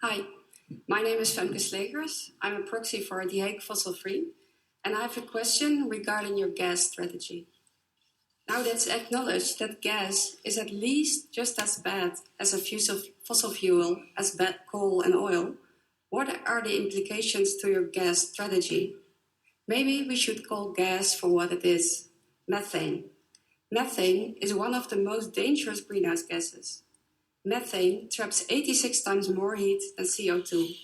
Hi, my name is Femke Sleegers. I'm a proxy for the Hague Fossielvrij, and I have a question regarding your gas strategy. Now that's acknowledged that gas is at least just as bad as a fossil fuel as bad coal and oil. What are the implications to your gas strategy? Maybe we should call gas for what it is, methane. Methane is one of the most dangerous greenhouse gases. Methane traps 86 times more heat than CO2.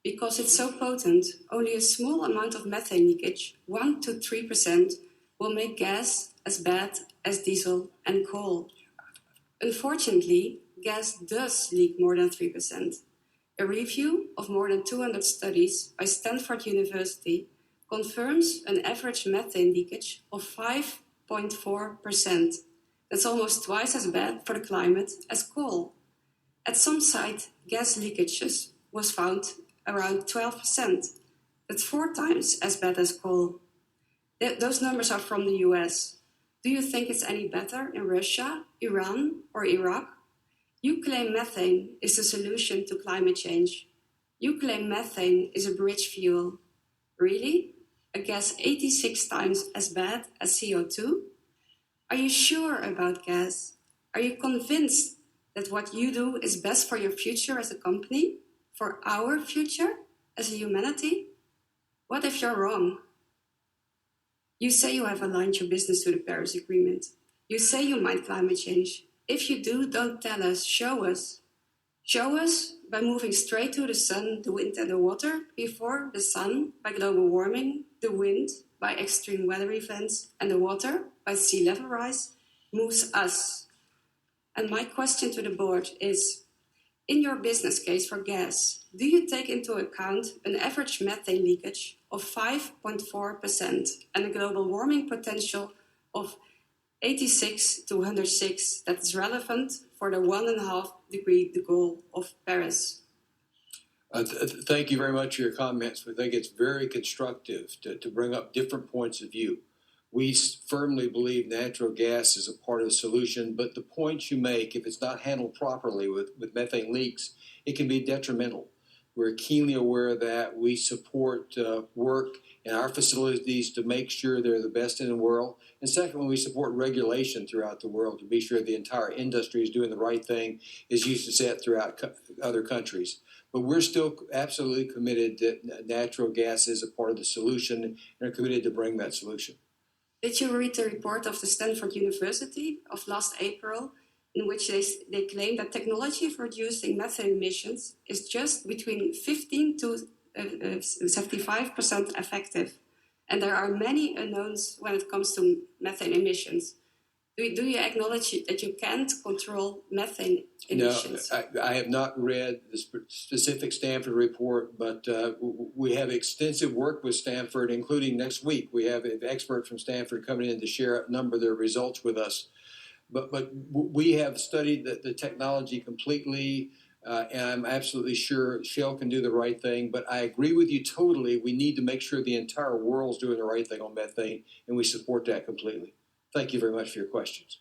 Because it's so potent, only a small amount of methane leakage, 1 to 3%, will make gas as bad as diesel and coal. Unfortunately, gas does leak more than 3%. A review of more than 200 studies by Stanford University confirms an average methane leakage of 5.4%. That's almost twice as bad for the climate as coal. At some sites, gas leakages was found around 12%. That's 4 times as bad as coal. Those numbers are from the US. Do you think it's any better in Russia, Iran, or Iraq? You claim methane is the solution to climate change. You claim methane is a bridge fuel. Really? A gas 86 times as bad as CO2? Are you sure about gas? Are you convinced that what you do is best for your future as a company? For our future as a humanity? What if you're wrong? You say you have aligned your business to the Paris Agreement. You say you mind climate change. If you do, don't tell us, show us. Show us by moving straight to the sun, the wind and the water, before the sun by global warming, the wind by extreme weather events, and the water by sea level rise moves us. And my question to the board is, in your business case for gas, do you take into account an average methane leakage of 5.4% and a global warming potential of 86 to 106 that is relevant for the 1.5 degree goal of Paris? Thank you very much for your comments. I think it's very constructive to bring up different points of view. We firmly believe natural gas is a part of the solution, but the points you make, if it's not handled properly with methane leaks, it can be detrimental. We're keenly aware of that. We support work in our facilities to make sure they're the best in the world. And secondly, we support regulation throughout the world to be sure the entire industry is doing the right thing, as used to set throughout other countries. But we're still absolutely committed that natural gas is a part of the solution and are committed to bring that solution. Did you read the report of the Stanford University of last April, in which they claim that technology for reducing methane emissions is just between 15 to 75% effective? And there are many unknowns when it comes to methane emissions. Do you acknowledge that you can't control methane emissions? No, I have not read the specific Stanford report, but we have extensive work with Stanford, including next week. We have an expert from Stanford coming in to share a number of their results with us. But we have studied the technology completely, and I'm absolutely sure Shell can do the right thing. But I agree with you totally. We need to make sure the entire world's doing the right thing on methane, and we support that completely. Thank you very much for your questions.